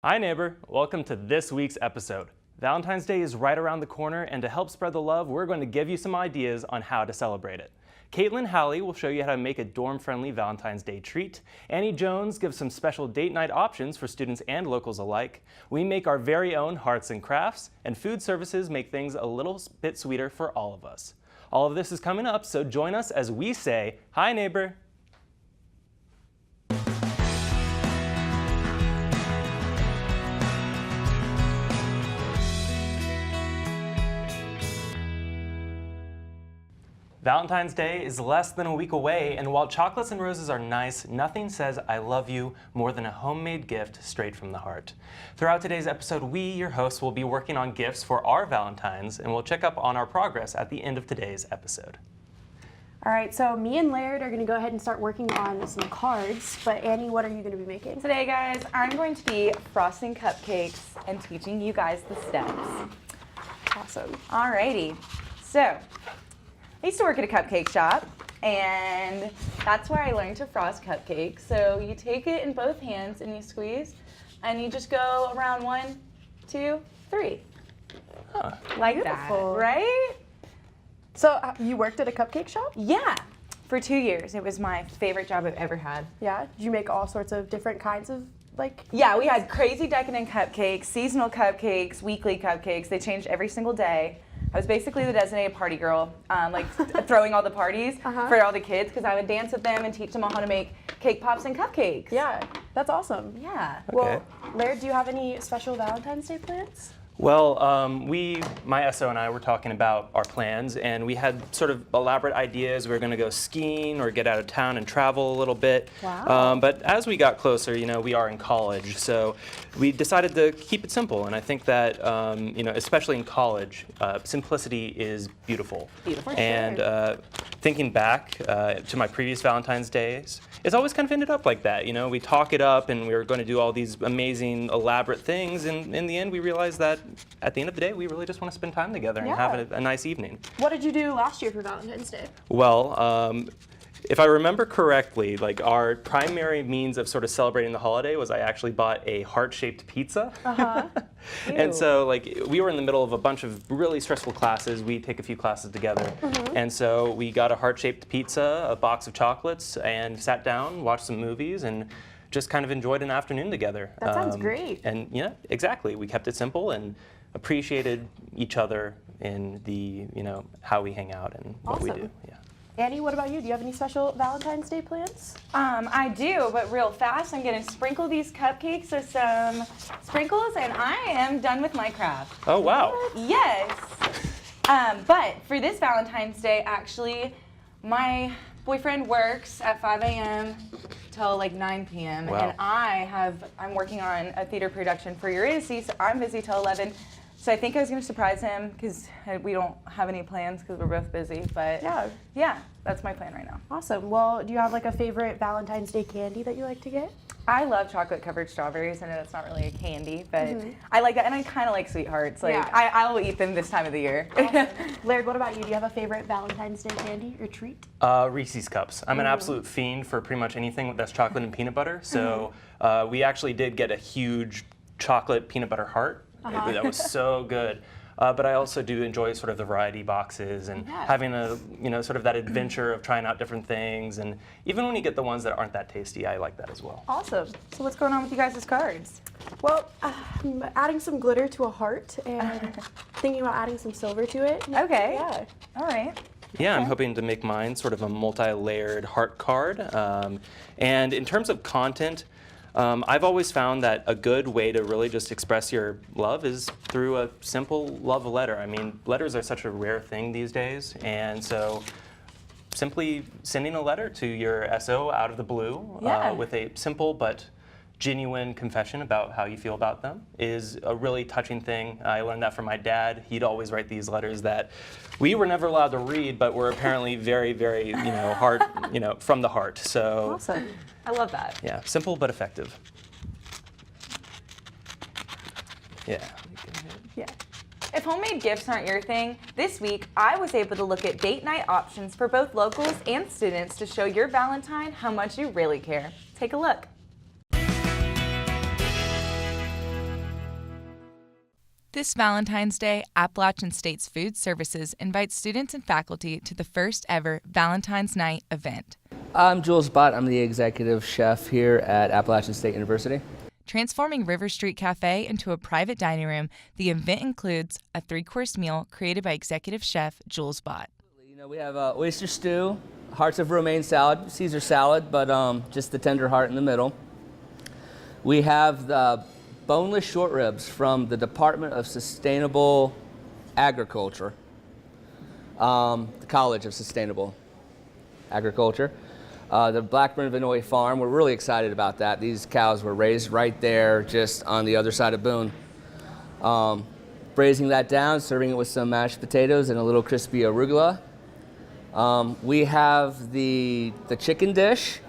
Hi neighbor, welcome to this week's episode. Valentine's Day is right around the corner, and to help spread the love, we're going to give you some ideas on how to celebrate it. Caitlin Halley will show you how to make a dorm-friendly Valentine's Day treat. Annie Jones gives some special date night options for students and locals alike. We make our very own hearts and crafts, and food services make things a little bit sweeter for all of us. All of this is coming up, so join us as we say, hi neighbor. Valentine's Day is less than a week away, and while chocolates and roses are nice, nothing says I love you more than a homemade gift straight from the heart. Throughout today's episode, we, your hosts, will be working on gifts for our Valentines, and we'll check up on our progress at the end of today's episode. All right, so me and Laird are going to go ahead and start working on some cards, but Annie, what are you going to be making? Today, guys, I'm going to be frosting cupcakes and teaching you guys the steps. Awesome. Alrighty, so I used to work at a cupcake shop, and that's where I learned to frost cupcakes. So you take it in both hands and you squeeze, and you just go around 1, 2, 3. Huh. Like Beautiful. that, right? So you worked at a cupcake shop? Yeah, for 2 years. It was my favorite job I've ever had. Yeah? Did you make all sorts of different kinds of, Yeah, we had crazy decadent cupcakes, seasonal cupcakes, weekly cupcakes. They changed every single day. I was basically the designated party girl, throwing all the parties for all the kids, because I would dance with them and teach them all how to make cake pops and cupcakes. Yeah, that's awesome. Yeah. Okay. Well, Laird, do you have any special Valentine's Day plans? Well, my SO and I were talking about our plans, and we had sort of elaborate ideas. We were going to go skiing or get out of town and travel a little bit. Wow. But as we got closer, we are in college, so we decided to keep it simple. And I think that, especially in college, simplicity is beautiful. Beautiful. And thinking back to my previous Valentine's Days, it's always kind of ended up like that. We talk it up, and we were going to do all these amazing, elaborate things, and in the end, we realized that at the end of the day, we really just want to spend time together and have a nice evening. What did you do last year for Valentine's Day? Well, if I remember correctly, our primary means of sort of celebrating the holiday was I actually bought a heart-shaped pizza. And so, we were in the middle of a bunch of really stressful classes. We take a few classes together. And so we got a heart-shaped pizza, a box of chocolates, and sat down, watched some movies, and just kind of enjoyed an afternoon together. That sounds great. And yeah, exactly. We kept it simple and appreciated each other in the, how we hang out and what we do. Yeah. Annie, what about you? Do you have any special Valentine's Day plans? I do, but real fast, I'm going to sprinkle these cupcakes with some sprinkles, and I am done with my craft. Oh, wow. Yes. But for this Valentine's Day, actually, my boyfriend works at 5 a.m. till 9 p.m. Wow. And I'm working on a theater production for Eurydice, so I'm busy till 11. So I think I was going to surprise him, because we don't have any plans because we're both busy. But yeah, that's my plan right now. Awesome. Well, do you have a favorite Valentine's Day candy that you like to get? I love chocolate-covered strawberries. I know that's not really a candy, but I like that, and I kind of like sweethearts. I will eat them this time of the year. Awesome. Laird, what about you? Do you have a favorite Valentine's Day candy or treat? Reese's Cups. I'm an absolute fiend for pretty much anything that's chocolate and peanut butter. So we actually did get a huge chocolate peanut butter heart. That was so good. But I also do enjoy sort of the variety boxes and having a, sort of that adventure of trying out different things. And even when you get the ones that aren't that tasty, I like that as well. Awesome. So what's going on with you guys' cards? Well, I'm adding some glitter to a heart and thinking about adding some silver to it. Okay. Yeah. All right. Yeah, I'm hoping to make mine sort of a multi-layered heart card. And in terms of content, I've always found that a good way to really just express your love is through a simple love letter. I mean, letters are such a rare thing these days, and so simply sending a letter to your SO out of the blue with a simple but genuine confession about how you feel about them is a really touching thing. I learned that from my dad. He'd always write these letters that we were never allowed to read, but were apparently very, very, heart, from the heart. So Awesome. I love that. yeah, simple but effective. Yeah. Yeah. If homemade gifts aren't your thing, this week I was able to look at date night options for both locals and students to show your Valentine how much you really care. Take a look. This Valentine's Day, Appalachian States Food Services invites students and faculty to the first ever Valentine's Night event. I'm Jules Bott. I'm the executive chef here at Appalachian State University. Transforming River Street Cafe into a private dining room, the event includes a 3-course meal created by executive chef Jules Bott. You know, we have oyster stew, hearts of romaine salad, Caesar salad, but just the tender heart in the middle. We have the boneless short ribs from the Department of Sustainable Agriculture, the College of Sustainable Agriculture. The Blackburn Vinoy Farm, we're really excited about that. These cows were raised right there, just on the other side of Boone. Braising that down, serving it with some mashed potatoes and a little crispy arugula. We have the chicken dish,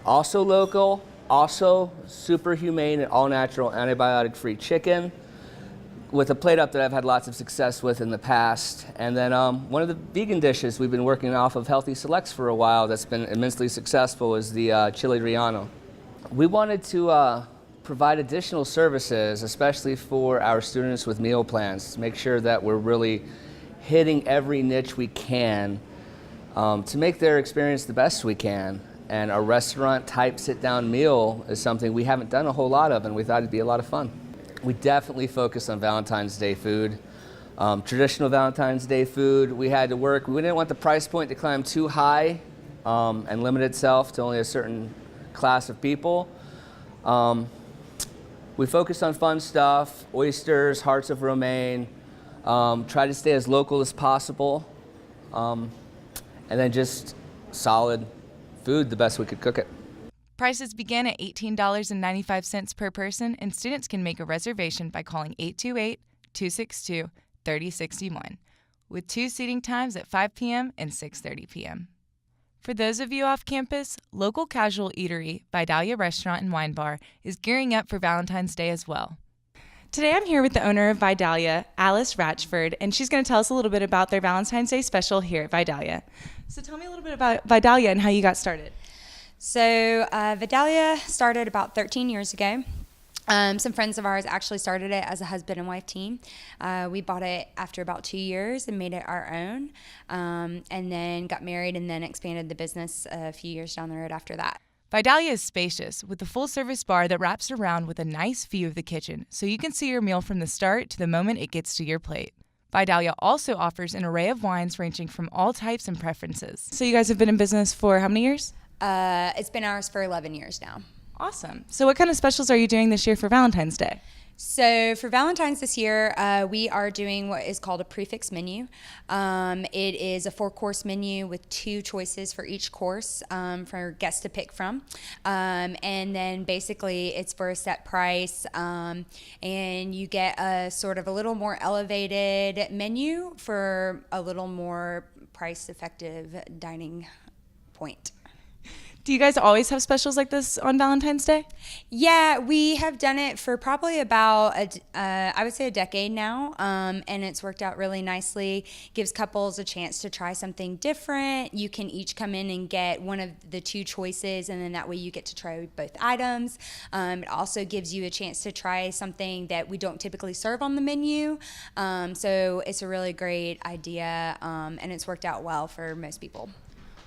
also local, also super humane and all-natural antibiotic-free chicken, with a plate up that I've had lots of success with in the past. And then one of the vegan dishes we've been working off of Healthy Selects for a while that's been immensely successful is the chili relleno. We wanted to provide additional services, especially for our students with meal plans, to make sure that we're really hitting every niche we can to make their experience the best we can. And a restaurant type sit-down meal is something we haven't done a whole lot of, and we thought it'd be a lot of fun. We definitely focus on Valentine's Day food. Traditional Valentine's Day food, we had to work. We didn't want the price point to climb too high and limit itself to only a certain class of people. We focused on fun stuff, oysters, hearts of romaine, try to stay as local as possible, and then just solid food the best we could cook it. Prices begin at $18.95 per person, and students can make a reservation by calling 828-262-3061, with 2 seating times at 5 p.m. and 6:30 p.m. For those of you off campus, local casual eatery, Vidalia Restaurant and Wine Bar, is gearing up for Valentine's Day as well. Today I'm here with the owner of Vidalia, Alice Ratchford, and she's going to tell us a little bit about their Valentine's Day special here at Vidalia. So tell me a little bit about Vidalia and how you got started. So Vidalia started about 13 years ago. Some friends of ours actually started it as a husband and wife team. We bought it after about 2 years and made it our own, and then got married and then expanded the business a few years down the road after that. Vidalia is spacious, with a full-service bar that wraps around with a nice view of the kitchen, so you can see your meal from the start to the moment it gets to your plate. Vidalia also offers an array of wines ranging from all types and preferences. So you guys have been in business for how many years? It's been ours for 11 years now. Awesome. So what kind of specials are you doing this year for Valentine's Day? So for Valentine's this year, we are doing what is called a prefix menu. It is a 4-course menu with 2 choices for each course for guests to pick from. And then basically it's for a set price, and you get a sort of a little more elevated menu for a little more price-effective dining point. Do you guys always have specials like this on Valentine's Day? Yeah, we have done it for probably about, I would say a decade now, and it's worked out really nicely. Gives couples a chance to try something different. You can each come in and get one of the 2 choices, and then that way you get to try both items. It also gives you a chance to try something that we don't typically serve on the menu. So it's a really great idea, and it's worked out well for most people.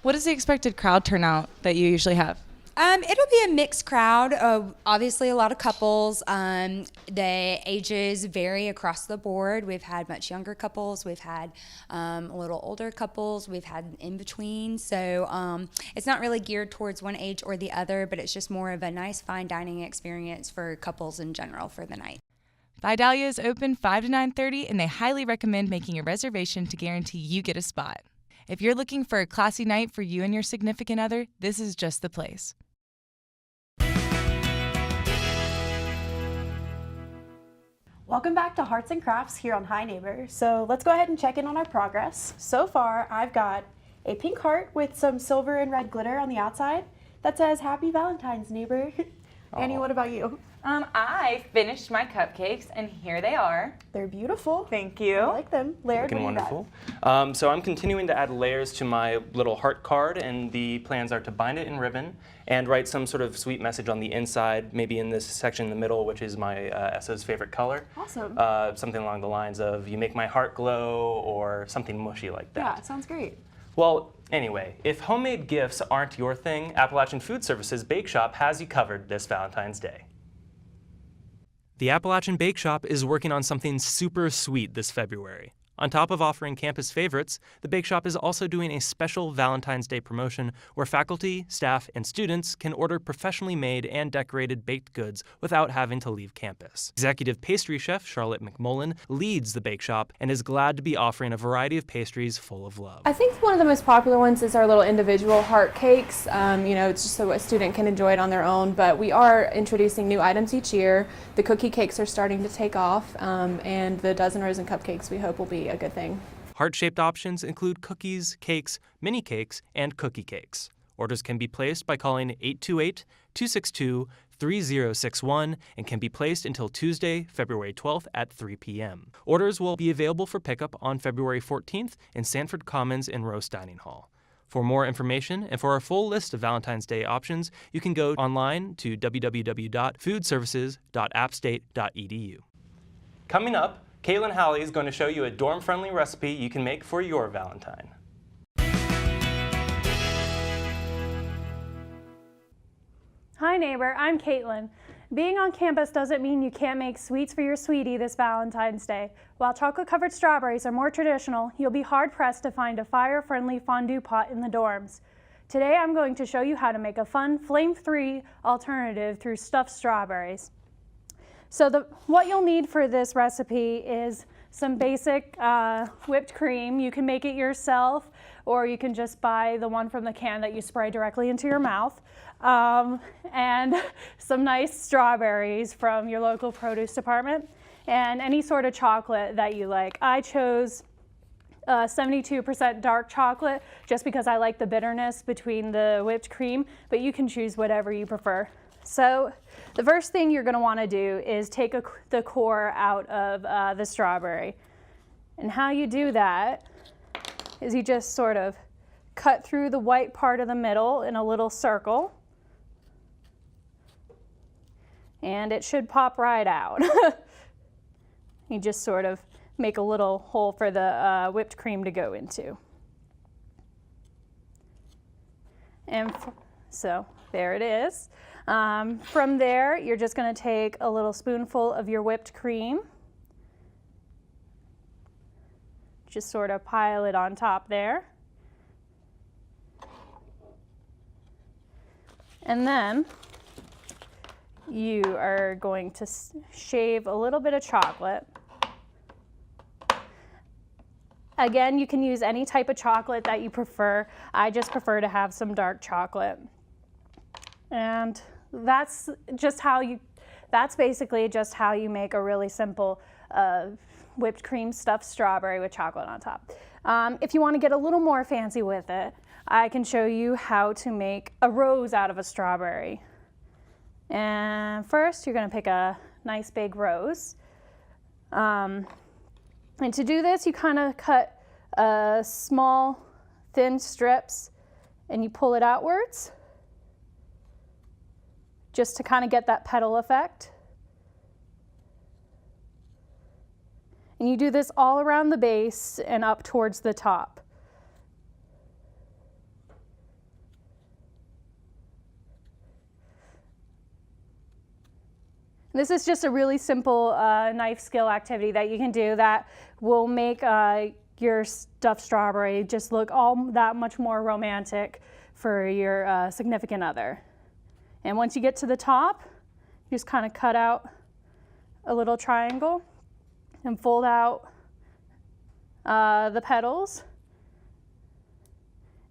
What is the expected crowd turnout that you usually have? It'll be a mixed crowd. Obviously, a lot of couples. The ages vary across the board. We've had much younger couples. We've had a little older couples. We've had in between. So it's not really geared towards one age or the other, but it's just more of a nice, fine dining experience for couples in general for the night. Vidalia is open 5 to 9:30, and they highly recommend making a reservation to guarantee you get a spot. If you're looking for a classy night for you and your significant other, this is just the place. Welcome back to Hearts and Crafts here on Hi Neighbor. So let's go ahead and check in on our progress. So far, I've got a pink heart with some silver and red glitter on the outside that says Happy Valentine's, neighbor. Annie, what about you? I finished my cupcakes, and here they are. They're beautiful. Thank you. I like them. Laird, Looking what do you got? wonderful. So I'm continuing to add layers to my little heart card, and the plans are to bind it in ribbon and write some sort of sweet message on the inside, maybe in this section in the middle, which is my Essa's favorite color. Awesome. Something along the lines of, "You make my heart glow," or something mushy like that. Yeah, it sounds great. Well, anyway, if homemade gifts aren't your thing, Appalachian Food Services Bake Shop has you covered this Valentine's Day. The Appalachian Bake Shop is working on something super sweet this February. On top of offering campus favorites, the Bake Shop is also doing a special Valentine's Day promotion where faculty, staff, and students can order professionally made and decorated baked goods without having to leave campus. Executive pastry chef Charlotte McMullen leads the Bake Shop and is glad to be offering a variety of pastries full of love. I think one of the most popular ones is our little individual heart cakes. It's just so a student can enjoy it on their own, but we are introducing new items each year. The cookie cakes are starting to take off, and the dozen raisin cupcakes we hope will be a good thing. Heart-shaped options include cookies, cakes, mini cakes, and cookie cakes. Orders can be placed by calling 828-262-3061 and can be placed until Tuesday, February 12th at 3 p.m. Orders will be available for pickup on February 14th in Sanford Commons in Roast Dining Hall. For more information and for a full list of Valentine's Day options, you can go online to www.foodservices.appstate.edu. Coming up, Caitlin Halley is going to show you a dorm-friendly recipe you can make for your Valentine. Hi neighbor, I'm Caitlin. Being on campus doesn't mean you can't make sweets for your sweetie this Valentine's Day. While chocolate-covered strawberries are more traditional, you'll be hard-pressed to find a fire-friendly fondue pot in the dorms. Today I'm going to show you how to make a fun, flame-free alternative through stuffed strawberries. So what you'll need for this recipe is some basic whipped cream. You can make it yourself, or you can just buy the one from the can that you spray directly into your mouth. And some nice strawberries from your local produce department, and any sort of chocolate that you like. I chose 72% dark chocolate just because I like the bitterness between the whipped cream, but you can choose whatever you prefer. So the first thing you're going to want to do is take the core out of the strawberry. And how you do that is you just sort of cut through the white part of the middle in a little circle. And it should pop right out. You just sort of make a little hole for the whipped cream to go into. And so there it is. From there, you're just going to take a little spoonful of your whipped cream. Just sort of pile it on top there. And then you are going to shave a little bit of chocolate. Again, you can use any type of chocolate that you prefer. I just prefer to have some dark chocolate. And that's basically just how you make a really simple whipped cream stuffed strawberry with chocolate on top. If you want to get a little more fancy with it, I can show you how to make a rose out of a strawberry. And first, you're going to pick a nice big rose. And to do this, you kind of cut small, thin strips, and you pull it outwards, just to kind of get that petal effect. And you do this all around the base and up towards the top. This is just a really simple knife skill activity that you can do that will make your stuffed strawberry just look all that much more romantic for your significant other. And once you get to the top, you just kind of cut out a little triangle and fold out the petals.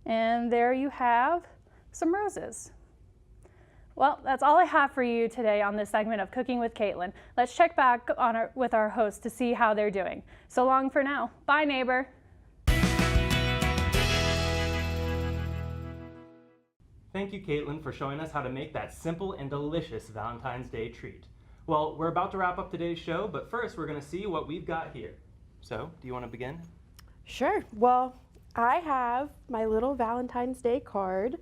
And there you have some roses. Well, that's all I have for you today on this segment of Cooking with Caitlin. Let's check back with our hosts to see how they're doing. So long for now. Bye, neighbor. Thank you, Caitlin, for showing us how to make that simple and delicious Valentine's Day treat. Well, we're about to wrap up today's show, but first we're going to see what we've got here. So, do you want to begin? Sure. Well, I have my little Valentine's Day card.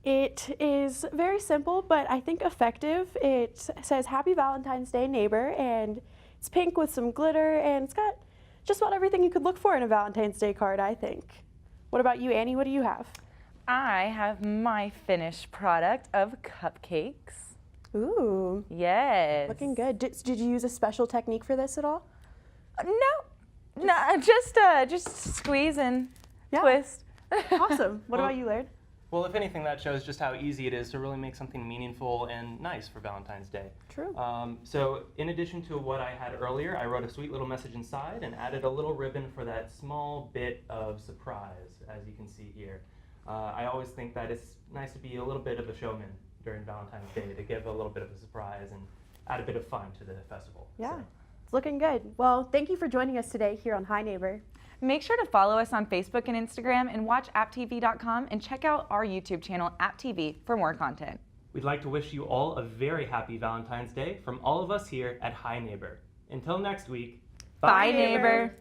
It is very simple, but I think effective. It says Happy Valentine's Day, neighbor, and it's pink with some glitter, and it's got just about everything you could look for in a Valentine's Day card, I think. What about you, Annie? What do you have? I have my finished product of cupcakes. Ooh, Yes. looking good. Did you use a special technique for this at all? No, just squeeze and Yeah. twist. Awesome. What Well- about you, Laird? Well, if anything, that shows just how easy it is to really make something meaningful and nice for Valentine's Day. True. So in addition to what I had earlier, I wrote a sweet little message inside and added a little ribbon for that small bit of surprise, as you can see here. I always think that it's nice to be a little bit of a showman during Valentine's Day, to give a little bit of a surprise and add a bit of fun to the festival. Yeah, So. it's looking good. Well, thank you for joining us today here on Hi Neighbor. Make sure to follow us on Facebook and Instagram and watch AppTv.com and check out our YouTube channel, AppTv, for more content. We'd like to wish you all a very happy Valentine's Day from all of us here at Hi Neighbor. Until next week, Bye, neighbor.